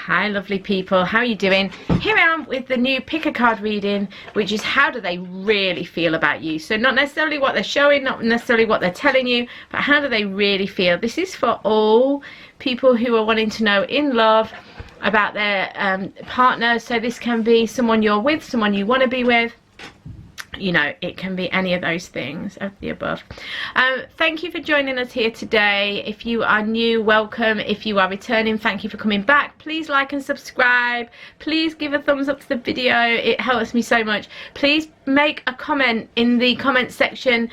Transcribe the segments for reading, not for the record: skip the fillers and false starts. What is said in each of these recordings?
Hi lovely people, how are you doing? Here I am with the new pick a card reading, which is how do they really feel about you. So not necessarily what they're showing, not necessarily what they're telling you, but how do they really feel. This is for all people who are wanting to know in love about their partner. So this can be someone you're with, someone you want to be with. You know, it can be any of those things of the above. Thank you for joining us here today. If you are new, welcome. If you are returning, thank you for coming back. Please like and subscribe. Please give a thumbs up to the video, it helps me so much. Please make a comment in the comment section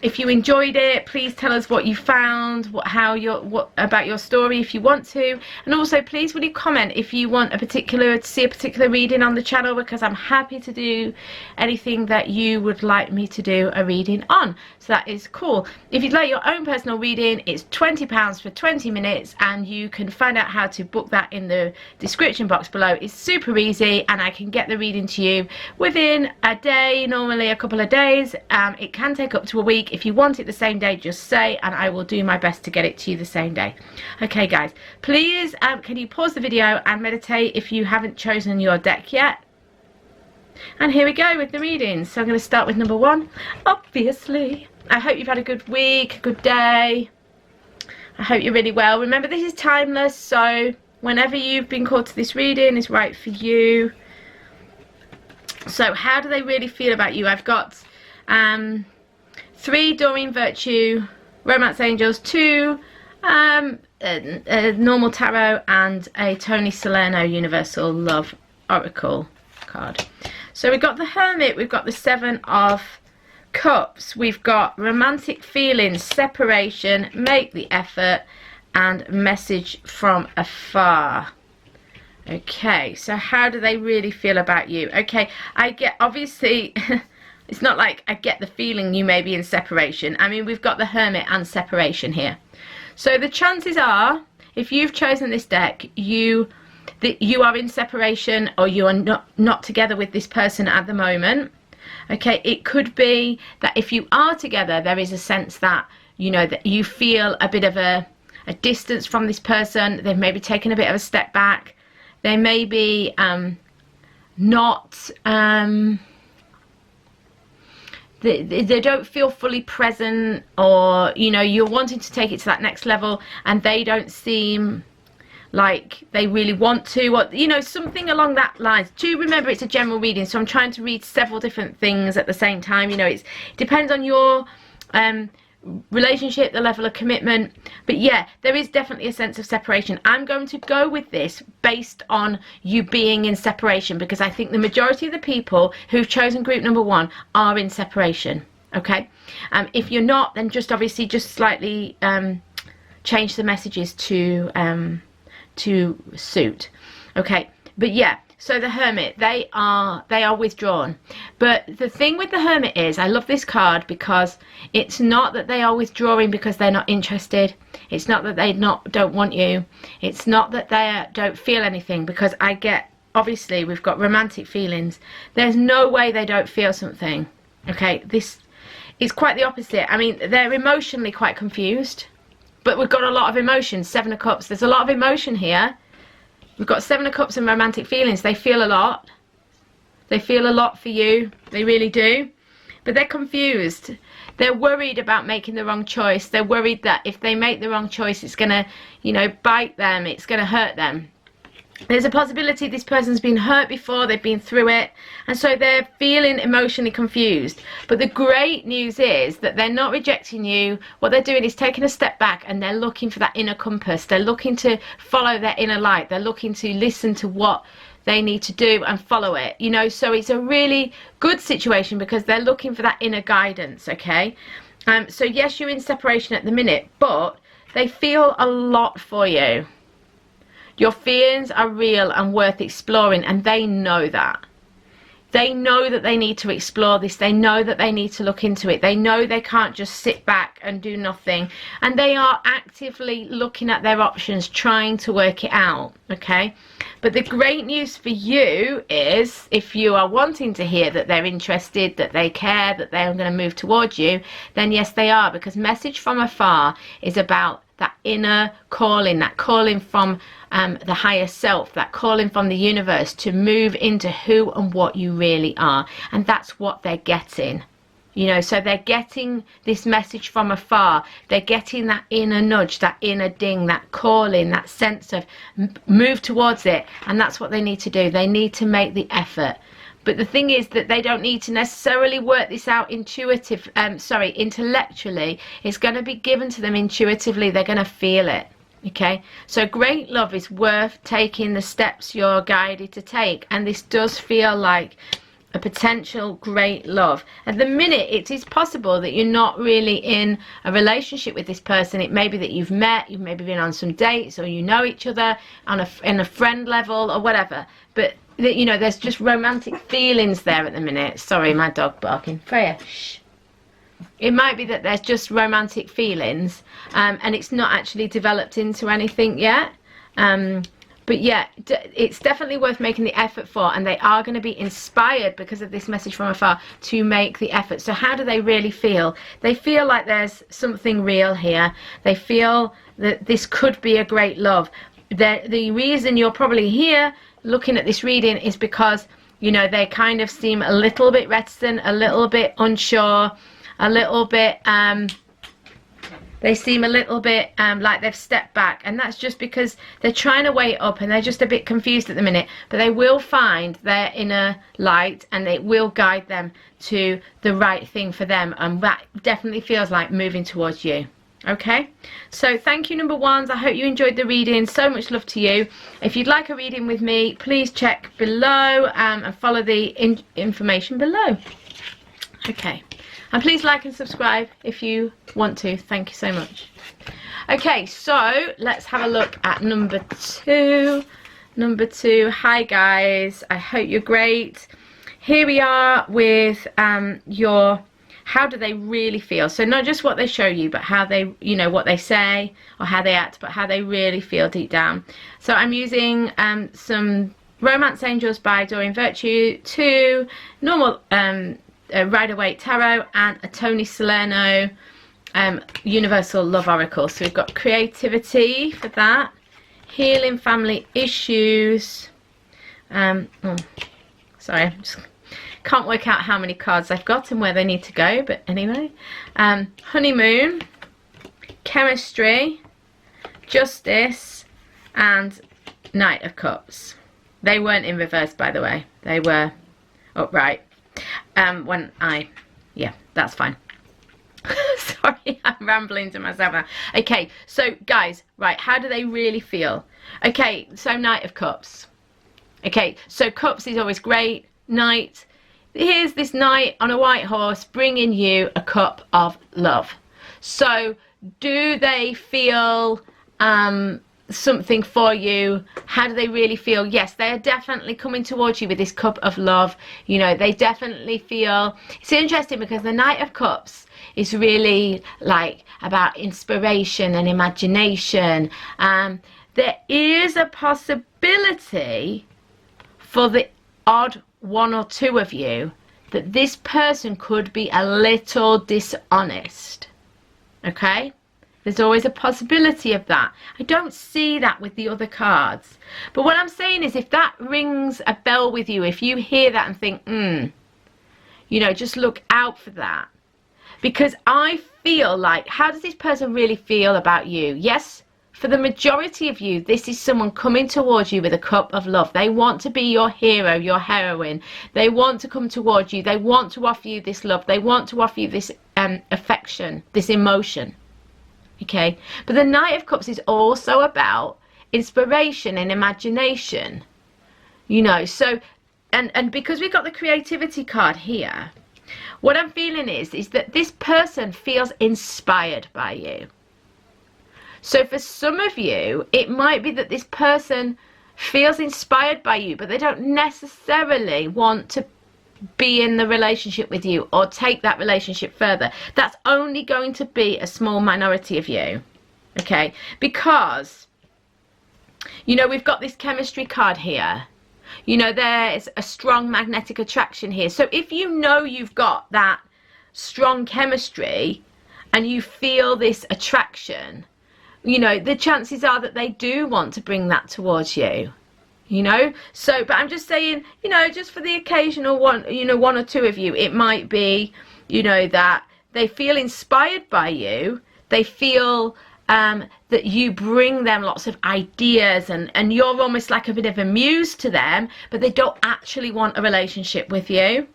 if you enjoyed it. Please tell us what you found, what about your story if you want to, and also please will you comment if you want to see a particular reading on the channel, because I'm happy to do anything that you would like me to do a reading on. So that is cool. If you'd like your own personal reading, it's £20 for 20 minutes, and you can find out how to book that in the description box below. It's super easy, and I can get the reading to you within a day, normally a couple of days. It can take up to a week. If you want it the same day, just say, and I will do my best to get it to you the same day. Okay guys, please can you pause the video and meditate if you haven't chosen your deck yet. And here we go with the readings. So I'm going to start with number one, obviously. I hope you've had a good week, a good day. I hope you're really well. Remember, this is timeless, so whenever you've been called to this reading is right for you. So how do they really feel about you? I've got 3 Doreen Virtue Romance Angels, 2 normal tarot, and a Tony Salerno Universal Love Oracle card. So we've got the Hermit, we've got the 7 of Cups, we've got romantic feelings, separation, make the effort, and message from afar. Okay, so how do they really feel about you? Okay, I get, obviously, it's not like I get the feeling you may be in separation. I mean, we've got the Hermit and separation here. So the chances are, if you've chosen this deck, you are in separation, or you are not together with this person at the moment. Okay, it could be that if you are together, there is a sense that, you know, that you feel a bit of a distance from this person. They've maybe taken a bit of a step back. They may be they don't feel fully present, or, you know, you're wanting to take it to that next level and they don't seem like they really want to, or, you know, something along that lines. Do remember, it's a general reading, so I'm trying to read several different things at the same time. You know, it depends on your relationship, the level of commitment, but yeah, there is definitely a sense of separation. I'm going to go with this based on you being in separation, because I think the majority of the people who've chosen group number 1 are in separation. Okay, if you're not, then just obviously just slightly change the messages to suit. Okay, but yeah, so the Hermit, they are withdrawn. But the thing with the Hermit is, I love this card because it's not that they are withdrawing because they're not interested. It's not that they don't want you. It's not that they don't feel anything, because I get, obviously we've got romantic feelings. There's no way they don't feel something. Okay, this is quite the opposite. I mean, they're emotionally quite confused, but we've got a lot of emotion. 7 of Cups, there's a lot of emotion here. We've got 7 of Cups and romantic feelings. They feel a lot. They feel a lot for you. They really do. But they're confused. They're worried about making the wrong choice. They're worried that if they make the wrong choice, it's going to, you know, bite them. It's going to hurt them. There's a possibility this person's been hurt before, they've been through it, and so they're feeling emotionally confused. But the great news is that they're not rejecting you. What they're doing is taking a step back, and they're looking for that inner compass. They're looking to follow their inner light. They're looking to listen to what they need to do and follow it, you know. So it's a really good situation because they're looking for that inner guidance. Okay, so yes, you're in separation at the minute, but they feel a lot for you. Your feelings are real and worth exploring, and they know that. They know that they need to explore this. They know that they need to look into it. They know they can't just sit back and do nothing. And they are actively looking at their options, trying to work it out, okay? But the great news for you is, if you are wanting to hear that they're interested, that they care, that they're going to move towards you, then yes, they are, because message from afar is about that inner calling, that calling from the higher self, that calling from the universe to move into who and what you really are. And that's what they're getting. You know, so they're getting this message from afar. They're getting that inner nudge, that inner ding, that calling, that sense of move towards it. And that's what they need to do. They need to make the effort. But the thing is that they don't need to necessarily work this out intellectually. It's going to be given to them intuitively. They're going to feel it. Okay, so great love is worth taking the steps you're guided to take. And this does feel like a potential great love. At the minute, it is possible that you're not really in a relationship with this person. It may be that you've met, you've maybe been on some dates, or you know each other on in a friend level or whatever. But you know, there's just romantic feelings there at the minute. Sorry, my dog barking. Freya, shh. It might be that there's just romantic feelings, and it's not actually developed into anything yet. But yeah, it's definitely worth making the effort for, and they are going to be inspired because of this message from afar to make the effort. So how do they really feel? They feel like there's something real here. They feel that this could be a great love. The reason you're probably here looking at this reading is because, you know, they kind of seem a little bit reticent, a little bit unsure, a little bit they seem a little bit like they've stepped back, and that's just because they're trying to wait up and they're just a bit confused at the minute. But they will find their inner light, and it will guide them to the right thing for them, and that definitely feels like moving towards you. Okay, so thank you, number ones. I hope you enjoyed the reading. So much love to you. If you'd like a reading with me, please check below and follow the information below. Okay, and please like and subscribe if you want to. Thank you so much. Okay, so let's have a look at number two. Number two. Hi guys, I hope you're great. Here we are with your how do they really feel. So not just what they show you, but how they, you know, what they say or how they act, but how they really feel deep down. So I'm using some Romance Angels by Doreen Virtue, two normal Rider-Waite Tarot, and a Tony Salerno Universal Love Oracle. So we've got creativity for that, healing family issues. Sorry, I just can't work out how many cards I've got and where they need to go, but anyway. Honeymoon, chemistry, justice, and Knight of Cups. They weren't in reverse, by the way. They were upright. Yeah, that's fine. Sorry, I'm rambling to myself now. Okay, so guys, right, how do they really feel? Okay, so Knight of Cups. Okay, so Cups is always great. Knight, here's this knight on a white horse bringing you a cup of love. So do they feel something for you? How do they really feel? Yes, they are definitely coming towards you with this cup of love. You know, they definitely feel, it's interesting because the Knight of Cups is really like about inspiration and imagination. There is a possibility for the odd one or two of you that this person could be a little dishonest. Okay, there's always a possibility of that. I don't see that with the other cards, but what I'm saying is, if that rings a bell with you, if you hear that and think, you know, just look out for that, because I feel like, how does this person really feel about you? Yes, for the majority of you, this is someone coming towards you with a cup of love. They want to be your hero, your heroine. They want to come towards you. They want to offer you this love. They want to offer you this affection, this emotion. Okay? But the Knight of Cups is also about inspiration and imagination. You know, so, and because we've got the creativity card here, what I'm feeling is that this person feels inspired by you. So for some of you, it might be that this person feels inspired by you, but they don't necessarily want to be in the relationship with you or take that relationship further. That's only going to be a small minority of you, okay? Because, you know, we've got this chemistry card here. You know, there's a strong magnetic attraction here. So if you know you've got that strong chemistry and you feel this attraction, you know, the chances are that they do want to bring that towards you. You know, so, but I'm just saying, you know, just for the occasional one, you know, one or two of you, it might be, you know, that they feel inspired by you. They feel that you bring them lots of ideas, and you're almost like a bit of a muse to them, but they don't actually want a relationship with you.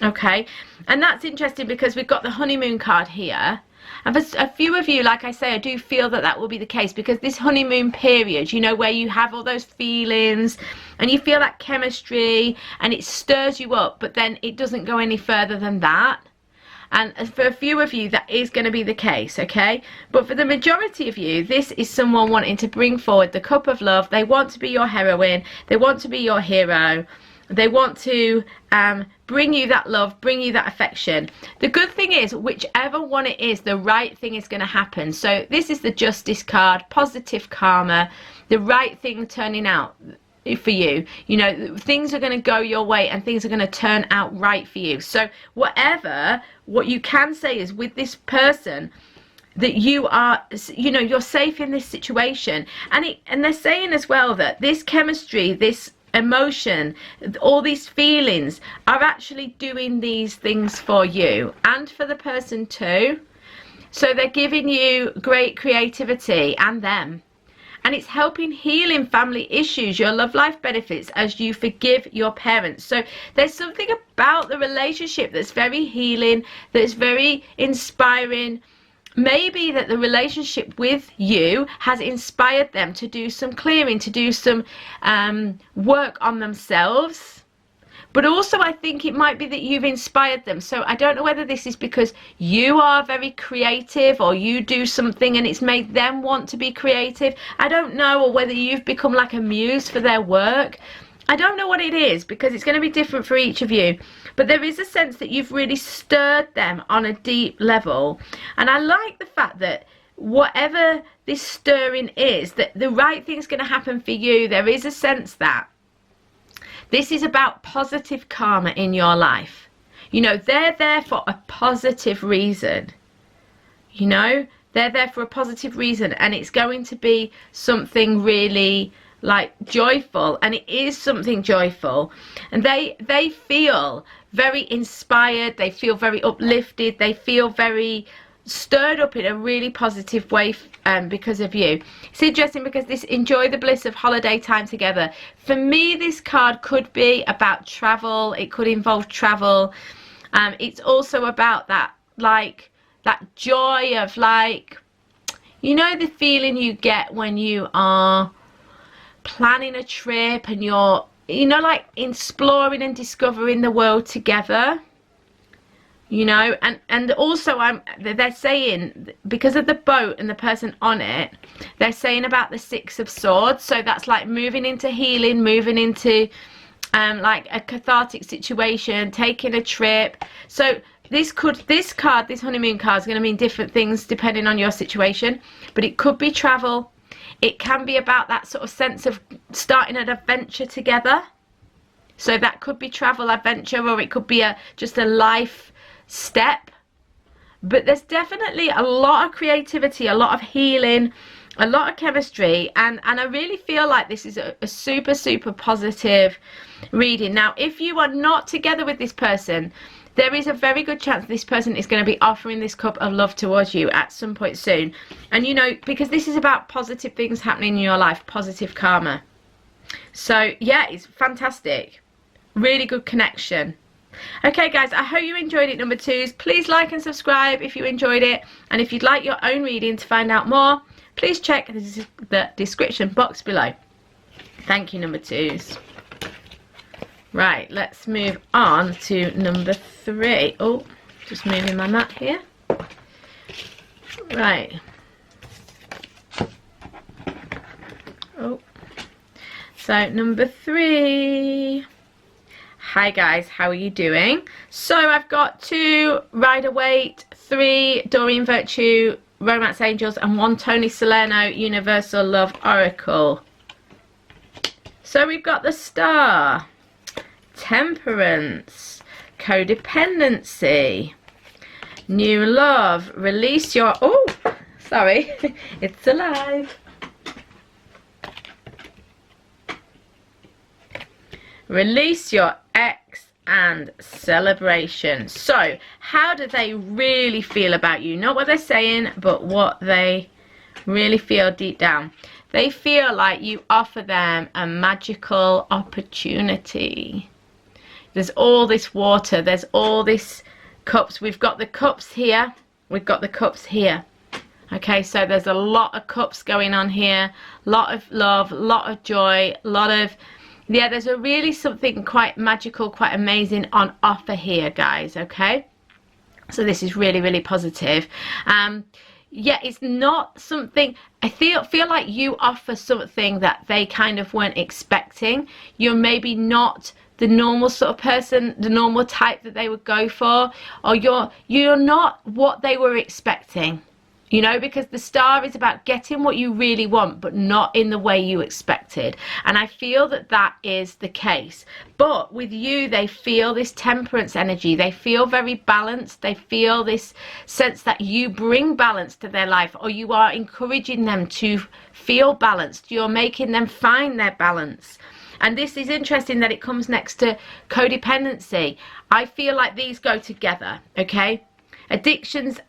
Okay, and that's interesting because we've got the honeymoon card here. And for a few of you, like I say, I do feel that that will be the case, because this honeymoon period, you know, where you have all those feelings and you feel that chemistry and it stirs you up, but then it doesn't go any further than that. And for a few of you, that is going to be the case, okay? But for the majority of you, this is someone wanting to bring forward the cup of love. They want to be your heroine. They want to be your hero. They want to bring you that love, bring you that affection. The good thing is, whichever one it is, the right thing is going to happen. So this is the Justice card, positive karma, the right thing turning out for you. You know, things are going to go your way and things are going to turn out right for you. So what you can say is, with this person, that you are, you know, you're safe in this situation. And they're saying as well that this chemistry, this emotion, all these feelings are actually doing these things for you and for the person too. So they're giving you great creativity, and them. And it's helping healing family issues, your love life benefits as you forgive your parents. So there's something about the relationship that's very healing, that's very inspiring. Maybe that the relationship with you has inspired them to do some clearing, to do some work on themselves. But also I think it might be that you've inspired them. So I don't know whether this is because you are very creative, or you do something and it's made them want to be creative. I don't know, or whether you've become like a muse for their work. I don't know what it is, because it's going to be different for each of you. But there is a sense that you've really stirred them on a deep level. And I like the fact that whatever this stirring is, that the right thing's going to happen for you. There is a sense that this is about positive karma in your life. You know, they're there for a positive reason. You know, they're there for a positive reason. And it's going to be something really like joyful, and it is something joyful, and they feel very inspired, they feel very uplifted, they feel very stirred up in a really positive way because of you. It's interesting because this enjoy the bliss of holiday time together. For me, this card could be about travel. It could involve travel. It's also about that, like, that joy of, like, you know, the feeling you get when you are planning a trip and you're, you know, like exploring and discovering the world together, you know. And also they're saying, because of the boat and the person on it, they're saying about the Six of Swords. So that's like moving into healing, moving into like a cathartic situation, taking a trip. So this honeymoon card is going to mean different things depending on your situation, but it could be travel. It can be about that sort of sense of starting an adventure together. So that could be travel, adventure, or it could be just a life step. But there's definitely a lot of creativity, a lot of healing, a lot of chemistry. And I really feel like this is a super, super positive reading. Now, if you are not together with this person, there is a very good chance this person is going to be offering this cup of love towards you at some point soon. And, you know, because this is about positive things happening in your life, positive karma. So, yeah, it's fantastic. Really good connection. Okay, guys, I hope you enjoyed it, number twos. Please like and subscribe if you enjoyed it. And if you'd like your own reading to find out more, please check the description box below. Thank you, number twos. Right, let's move on to number 3. Oh, just moving my mat here. Right. Oh. So, number 3. Hi guys, how are you doing? So I've got 2 Rider-Waite, 3 Doreen Virtue Romance Angels, and 1 Tony Salerno Universal Love Oracle. So we've got the Star, Temperance, Codependency, New Love, Release Your... Oh, Sorry, it's alive. Release your ex and celebration. So, how do they really feel about you? Not what they're saying, but what they really feel deep down. They feel like you offer them a magical opportunity. There's all this water, there's all this cups. We've got the cups here, we've got the cups here. Okay, so there's a lot of cups going on here, lot of love, lot of joy, lot of, yeah, there's a really something quite magical, quite amazing on offer here, guys, okay? So this is really, really positive. Yeah, it's not something, I feel like you offer something that they kind of weren't expecting. You're maybe not the normal sort of person, the normal type that they would go for, or you're not what they were expecting. You know, because the star is about getting what you really want, but not in the way you expected. And I feel that that is the case. But with you, they feel this temperance energy. They feel very balanced. They feel this sense that you bring balance to their life, or you are encouraging them to feel balanced. You're making them find their balance. And this is interesting that it comes next to codependency. I feel like these go together, okay? Addictions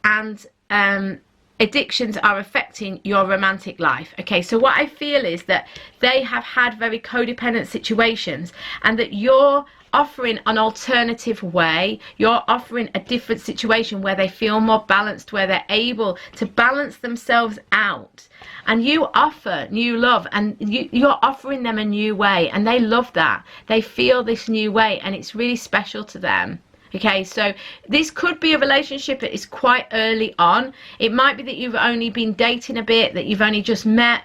are affecting your romantic life. Okay, so what I feel is that they have had very codependent situations, and that you're offering an alternative way. You're offering a different situation where they feel more balanced, where they're able to balance themselves out. And you offer new love, and you're offering them a new way, and they love that. They feel this new way, and it's really special to them. Okay, so this could be a relationship that is quite early on. It might be that you've only been dating a bit, that you've only just met,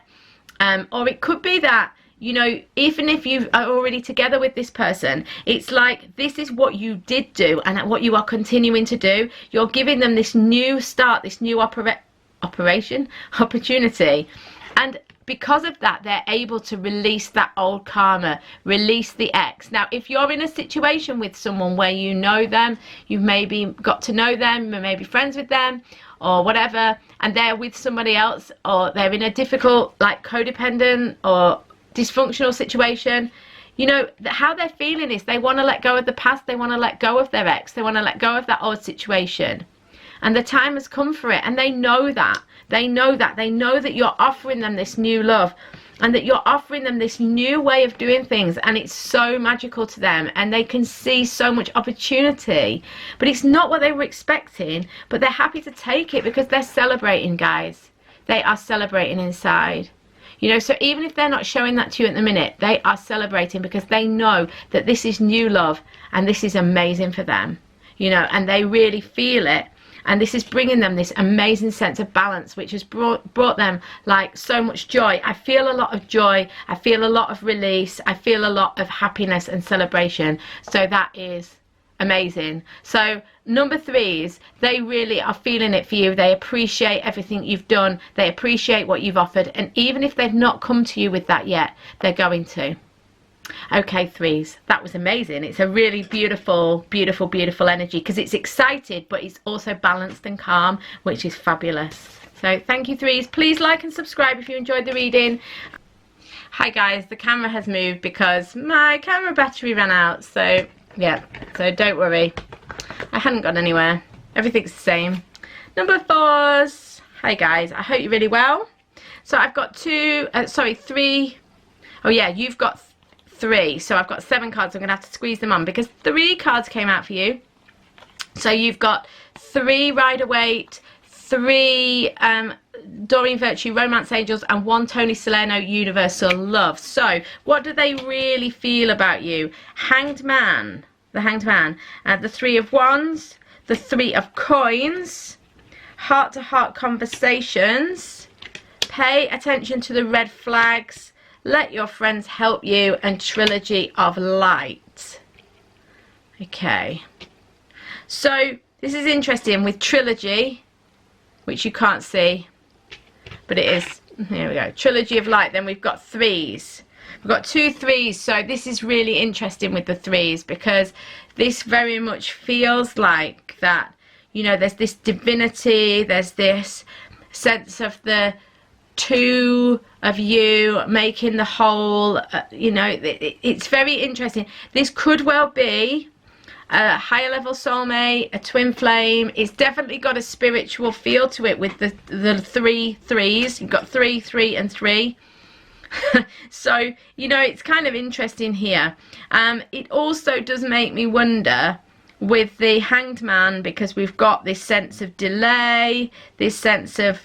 or it could be that, you know, even if you are already together with this person, it's like this is what you did do and what you are continuing to do. You're giving them this new start, this new opportunity, and because of that, they're able to release that old karma, release the ex. Now, if you're in a situation with someone where you know them, you've maybe got to know them, you're maybe friends with them, or whatever, and they're with somebody else, or they're in a difficult, like, codependent or dysfunctional situation, you know, how they're feeling is they want to let go of the past, they want to let go of their ex, they want to let go of that old situation. And the time has come for it, and they know that. They know that. They know that you're offering them this new love, and that you're offering them this new way of doing things, and it's so magical to them, and they can see so much opportunity. But it's not what they were expecting, but they're happy to take it because they're celebrating, guys. They are celebrating inside. You know, so even if they're not showing that to you at the minute, they are celebrating because they know that this is new love, and this is amazing for them. You know, and they really feel it. And this is bringing them this amazing sense of balance, which has brought them like so much joy. I feel a lot of joy. I feel a lot of release. I feel a lot of happiness and celebration. So that is amazing. So number 3 is they really are feeling it for you. They appreciate everything you've done. They appreciate what you've offered. And even if they've not come to you with that yet, they're going to. Okay, 3s, that was amazing. It's a really beautiful, beautiful, beautiful energy because it's excited, but it's also balanced and calm, which is fabulous. So thank you, 3s. Please like and subscribe if you enjoyed the reading. Hi guys, the camera has moved because my camera battery ran out. So yeah, so don't worry. I hadn't gone anywhere. Everything's the same. Number 4s. Hi guys, I hope you're really well. So I've got 3. Oh yeah, you've got 3, so I've got 7 cards. I'm gonna have to squeeze them on because 3 cards came out for you. So you've got 3 Rider-Waite, 3 Doreen Virtue Romance Angels, and 1 Tony Salerno Universal Love. So what do they really feel about you? Hanged Man, the Hanged Man, the 3 of Wands, the 3 of Coins, heart-to-heart conversations, pay attention to the red flags, let your friends help you, and Trilogy of Light. Okay, so this is interesting with Trilogy, which you can't see, but it is, here we go, Trilogy of Light. Then we've got 3s. We've got 2 3s, so this is really interesting with the 3s because this very much feels like that, you know, there's this divinity, there's this sense of the two of you making the whole. You know, it's very interesting. This could well be a higher level soulmate, a twin flame. It's definitely got a spiritual feel to it with the 3 threes. You've got 3, 3 and 3. So, you know, it's kind of interesting here. It also does make me wonder with the Hanged Man, because we've got this sense of delay, this sense of,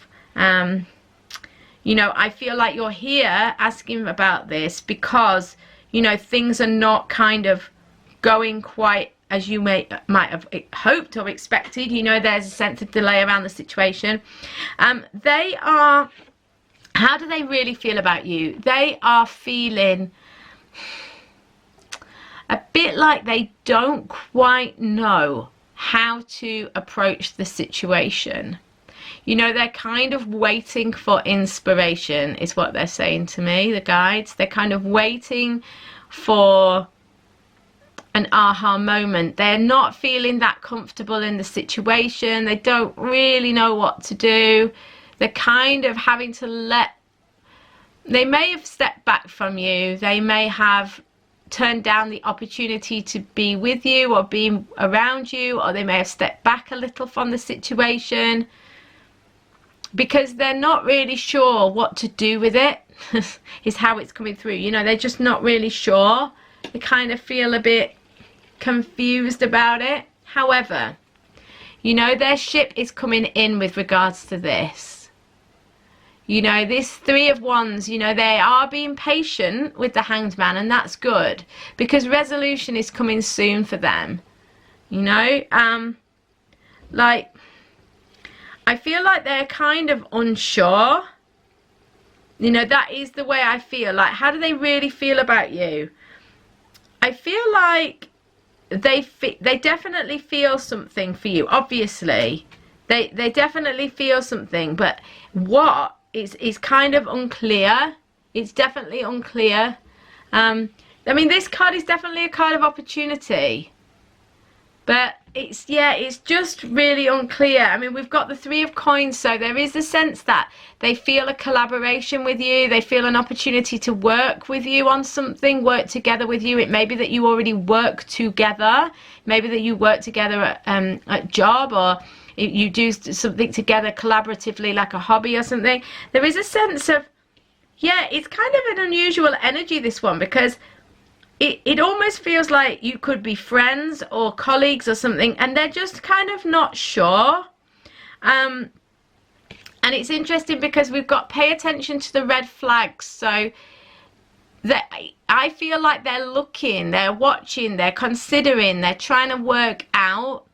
you know, I feel like you're here asking about this because, you know, things are not kind of going quite as you might have hoped or expected. You know, there's a sense of delay around the situation. They are... How do they really feel about you? They are feeling a bit like they don't quite know how to approach the situation. You know, they're kind of waiting for inspiration, is what they're saying to me, the guides. They're kind of waiting for an aha moment. They're not feeling that comfortable in the situation. They don't really know what to do. They're kind of having to they may have stepped back from you. They may have turned down the opportunity to be with you or be around you, or they may have stepped back a little from the situation because they're not really sure what to do with it, is how it's coming through. You know, they're just not really sure. They kind of feel a bit confused about it. However, you know, their ship is coming in with regards to this. You know, this 3 of Wands, you know, they are being patient with the Hanged Man, and that's good because resolution is coming soon for them. You know, like, I feel like they're kind of unsure. You know, that is the way I feel. Like, how do they really feel about you? I feel like they definitely feel something for you. Obviously, they definitely feel something, but what is kind of unclear. It's definitely unclear. I mean, this card is definitely a card of opportunity, but it's just really unclear. I mean, we've got the 3 of Coins, so there is a sense that they feel a collaboration with you. They feel an opportunity to work with you on something, work together with you. It may be that you already work together. Maybe that you work together at job, or you do something together collaboratively, like a hobby or something. There is a sense of, yeah, it's kind of an unusual energy, this one, because it almost feels like you could be friends or colleagues or something, and they're just kind of not sure. And it's interesting because we've got pay attention to the red flags. So I feel like they're looking, they're watching, they're considering, they're trying to work out,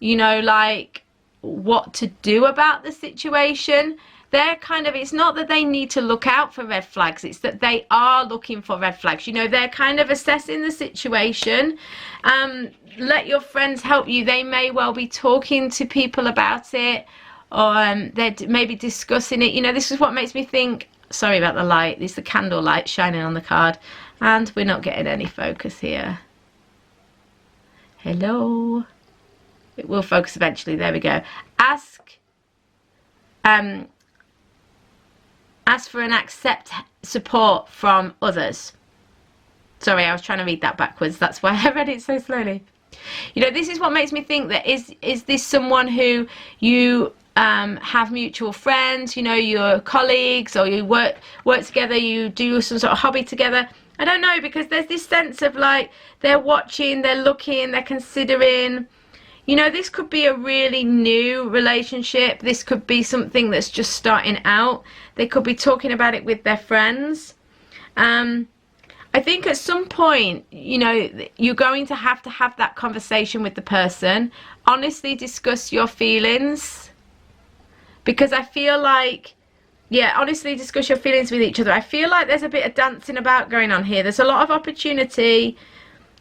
you know, like what to do about the situation. They're kind of, it's not that they need to look out for red flags, it's that they are looking for red flags. You know, they're kind of assessing the situation. Let your friends help you. They may well be talking to people about it, or they're maybe discussing it. You know, this is what makes me think, sorry about the light, this is the candle light shining on the card, and we're not getting any focus here. Hello. It will focus eventually. There we go. Ask for and accept support from others. Sorry, I was trying to read that backwards. That's why I read it so slowly. You know, this is what makes me think that is this someone who you have mutual friends, you know, your colleagues, or you work together, you do some sort of hobby together. I don't know, because there's this sense of like they're watching, they're looking, they're considering. You know, this could be a really new relationship. This could be something that's just starting out. They could be talking about it with their friends. I think at some point, you know, you're going to have that conversation with the person. Honestly discuss your feelings. Because I feel like, yeah, honestly discuss your feelings with each other. I feel like there's a bit of dancing about going on here. There's a lot of opportunity.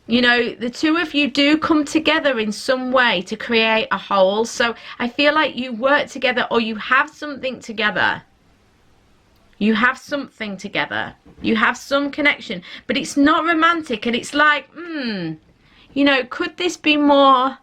You know, the 2 of you do come together in some way to create a whole. So I feel like you work together, or you have something together. You have something together. You have some connection. But it's not romantic, and it's like, you know, could this be more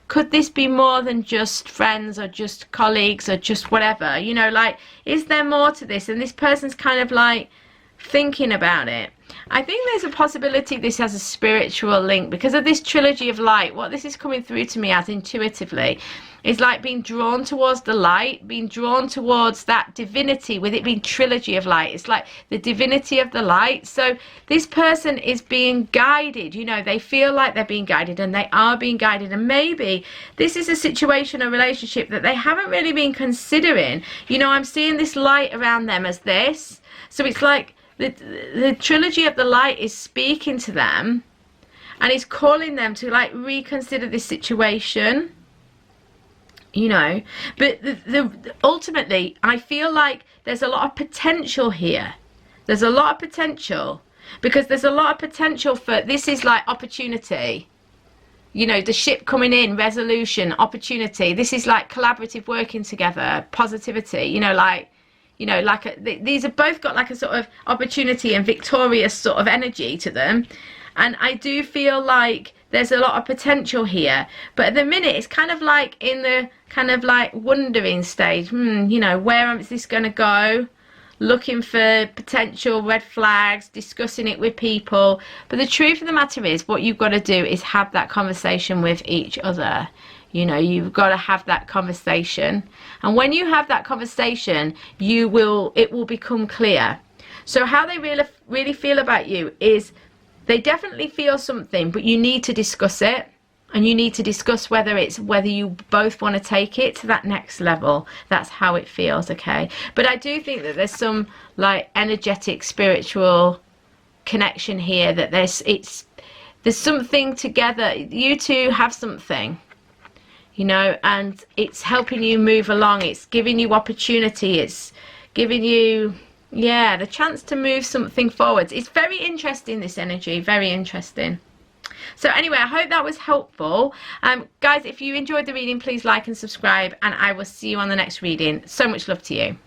could this be more than just friends or just colleagues or just whatever, you know, like, is there more to this? And this person's kind of like thinking about it. I think there's a possibility this has a spiritual link because of this trilogy of light. What this is coming through to me as intuitively is like being drawn towards the light, being drawn towards that divinity, with it being trilogy of light. It's like the divinity of the light. So this person is being guided, you know, they feel like they're being guided, and they are being guided. And maybe this is a situation, a relationship that they haven't really been considering. You know, I'm seeing this light around them as this. So it's like the trilogy of the light is speaking to them and is calling them to like reconsider this situation, you know. But ultimately I feel like there's a lot of potential here. There's a lot of potential, because there's a lot of potential for, this is like opportunity, you know, the ship coming in, resolution, opportunity. This is like collaborative working together, positivity, you know, like, you know, like these have both got like a sort of opportunity and victorious sort of energy to them. And I do feel like there's a lot of potential here. But at the minute, it's kind of like in the kind of like wondering stage. You know, where is this going to go? Looking for potential red flags, discussing it with people. But the truth of the matter is, what you've got to do is have that conversation with each other. You know, you've got to have that conversation. And when you have that conversation, it will become clear. So how they really feel about you is they definitely feel something, but you need to discuss it. And you need to discuss whether you both want to take it to that next level. That's how it feels, okay? But I do think that there's some like energetic, spiritual connection here, that there's something together. You two have something, you know, and it's helping you move along. It's giving you opportunity. It's giving you, yeah, the chance to move something forwards. It's very interesting, this energy, very interesting. So anyway, I hope that was helpful. Guys, if you enjoyed the reading, please like and subscribe, and I will see you on the next reading. So much love to you.